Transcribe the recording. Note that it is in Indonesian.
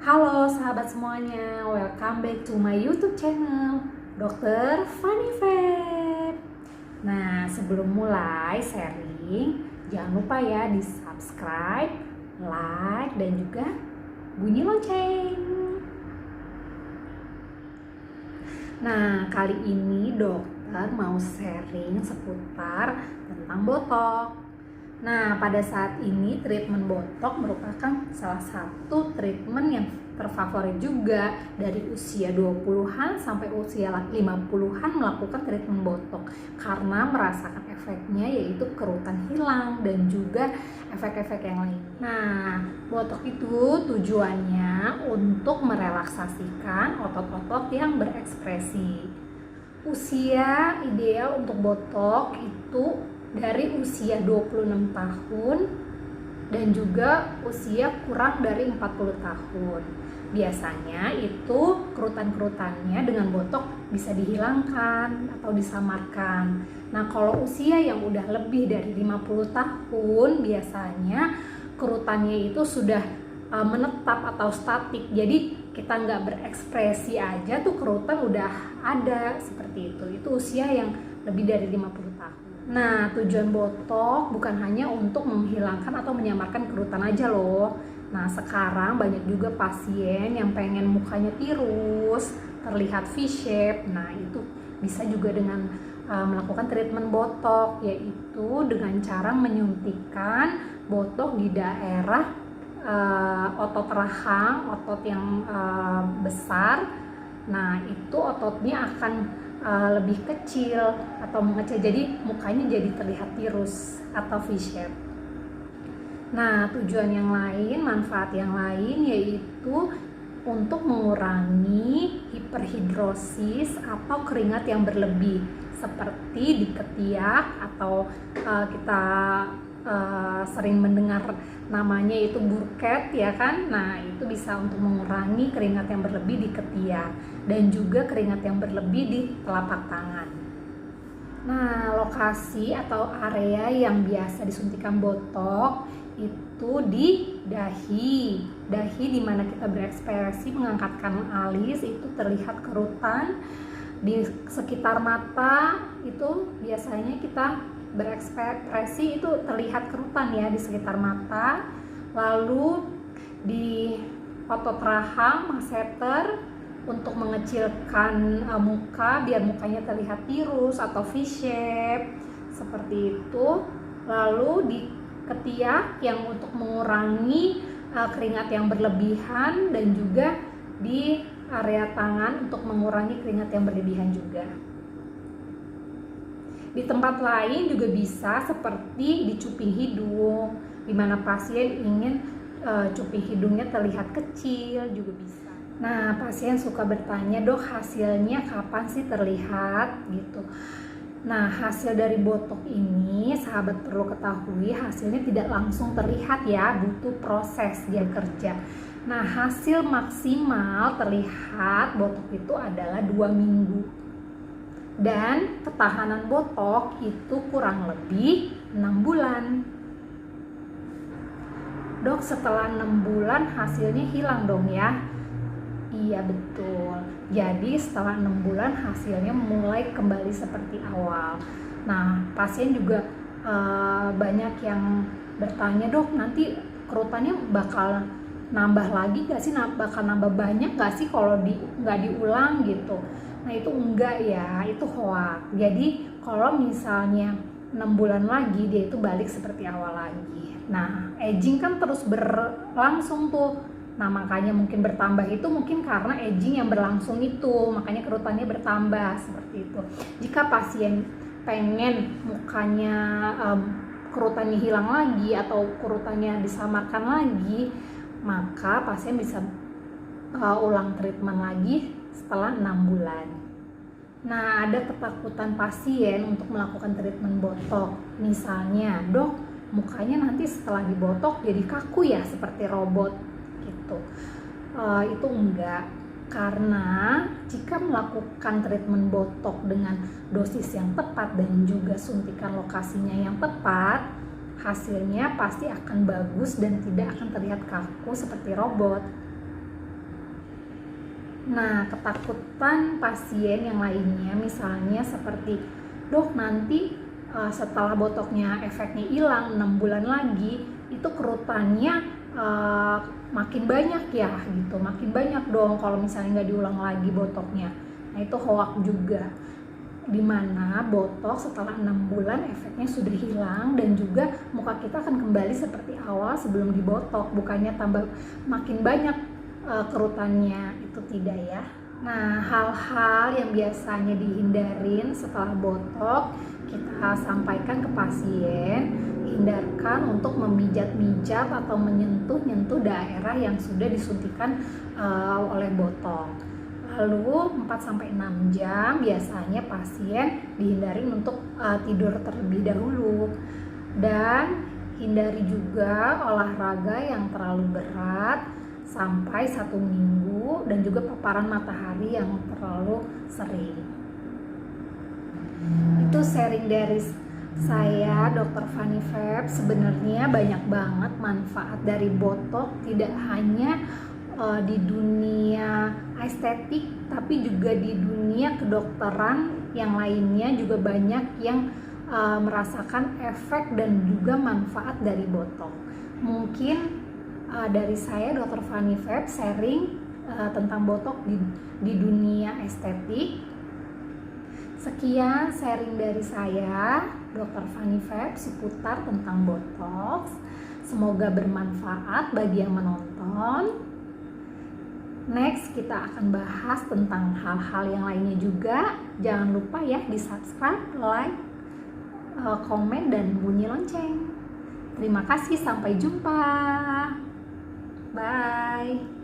Halo sahabat semuanya, welcome back to my YouTube channel Dr. Fanny Feb. Nah, sebelum mulai sharing, jangan lupa ya di subscribe, like, dan juga bunyi lonceng. Nah, kali ini dokter mau sharing seputar tentang botok. Nah, pada saat ini treatment botok merupakan salah satu treatment yang terfavorit juga dari usia 20-an sampai usia 50-an melakukan treatment botok karena merasakan efeknya yaitu kerutan hilang dan juga efek-efek yang lain. Nah, botok itu tujuannya untuk merelaksasikan otot-otot yang berekspresi. Usia ideal untuk botok itu dari usia 26 tahun dan juga usia kurang dari 40 tahun. Biasanya itu kerutan-kerutannya dengan botok bisa dihilangkan atau disamarkan. Nah, kalau usia yang udah lebih dari 50 tahun biasanya kerutannya itu sudah menetap atau statik. Jadi kita nggak berekspresi aja tuh kerutan udah ada seperti itu. Itu usia yang lebih dari 50 tahun. Nah, tujuan botok bukan hanya untuk menghilangkan atau menyamarkan kerutan aja loh. Nah, sekarang banyak juga pasien yang pengen mukanya tirus, terlihat V-shape. Nah, itu bisa juga dengan melakukan treatment botok, yaitu dengan cara menyuntikkan botok di daerah otot rahang, otot yang besar. Nah, itu ototnya akan lebih kecil atau mengecil, jadi mukanya jadi terlihat tirus atau V-shape. Nah, tujuan yang lain, manfaat yang lain yaitu untuk mengurangi hiperhidrosis atau keringat yang berlebih seperti di ketiak atau kita sering mendengar namanya itu burket ya kan. Nah, itu bisa untuk mengurangi keringat yang berlebih di ketiak dan juga keringat yang berlebih di telapak tangan. Nah, lokasi atau area yang biasa disuntikan botok itu di dahi. Dahi dimana kita berekspresi mengangkatkan alis, itu terlihat kerutan. Di sekitar mata itu biasanya kita berekspresi itu terlihat kerutan ya di sekitar mata. Lalu di otot rahang, masseter, untuk mengecilkan muka biar mukanya terlihat tirus atau V-shape seperti itu. Lalu di ketiak yang untuk mengurangi keringat yang berlebihan, dan juga di area tangan untuk mengurangi keringat yang berlebihan juga. Di tempat lain juga bisa seperti di cuping hidung, di mana pasien ingin cuping hidungnya terlihat kecil juga bisa. Nah, pasien suka bertanya, dok hasilnya kapan sih terlihat gitu. Nah, hasil dari botok ini sahabat perlu ketahui hasilnya tidak langsung terlihat ya, butuh proses dia kerja. Nah, hasil maksimal terlihat botok itu adalah 2 minggu. Dan ketahanan botok itu kurang lebih 6 bulan. Dok, setelah 6 bulan hasilnya hilang dong ya? Iya betul. Jadi setelah 6 bulan hasilnya mulai kembali seperti awal. Nah, pasien juga banyak yang bertanya, dok nanti kerutannya bakal nambah lagi gak sih? Bakal nambah banyak gak sih kalau nggak diulang gitu? Nah, itu enggak ya, itu hoax. Jadi kalau misalnya 6 bulan lagi dia itu balik seperti awal lagi. Nah, aging kan terus berlangsung tuh. Nah, makanya mungkin bertambah itu mungkin karena aging yang berlangsung itu, makanya kerutannya bertambah seperti itu. Jika pasien pengen mukanya kerutannya hilang lagi atau kerutannya disamarkan lagi, maka pasien bisa ulang treatment lagi setelah 6 bulan. Nah, ada ketakutan pasien untuk melakukan treatment botok. Misalnya, dok, mukanya nanti setelah dibotok jadi kaku ya seperti robot gitu. Itu enggak, karena jika melakukan treatment botok dengan dosis yang tepat dan juga suntikan lokasinya yang tepat, hasilnya pasti akan bagus dan tidak akan terlihat kaku seperti robot. Nah, ketakutan pasien yang lainnya misalnya seperti, dok nanti setelah botoknya efeknya hilang 6 bulan lagi itu kerutannya makin banyak ya gitu, makin banyak dong kalau misalnya nggak diulang lagi botoknya. Nah, itu hoax juga, dimana botok setelah 6 bulan efeknya sudah hilang dan juga muka kita akan kembali seperti awal sebelum dibotok, bukannya tambah makin banyak kerutannya, itu tidak ya. Nah, hal-hal yang biasanya dihindarin setelah botok kita sampaikan ke pasien, hindarkan untuk memijat-mijat atau menyentuh-nyentuh daerah yang sudah disuntikan oleh botok. Lalu 4-6 jam biasanya pasien dihindarin untuk tidur terlebih dahulu, dan hindari juga olahraga yang terlalu berat sampai 1 minggu, dan juga paparan matahari yang terlalu sering. Itu sharing dari saya, Dr. Fanny Feb. Sebenarnya banyak banget manfaat dari botok, tidak hanya di dunia estetik tapi juga di dunia kedokteran yang lainnya juga banyak yang merasakan efek dan juga manfaat dari botok. Mungkin dari saya, Dr. Fanny Feb, sharing tentang botok di dunia estetik. Sekian sharing dari saya, Dr. Fanny Feb, seputar tentang botok. Semoga bermanfaat bagi yang menonton. Next, kita akan bahas tentang hal-hal yang lainnya juga. Jangan lupa ya di subscribe, like, komen, dan bunyi lonceng. Terima kasih, sampai jumpa. Bye.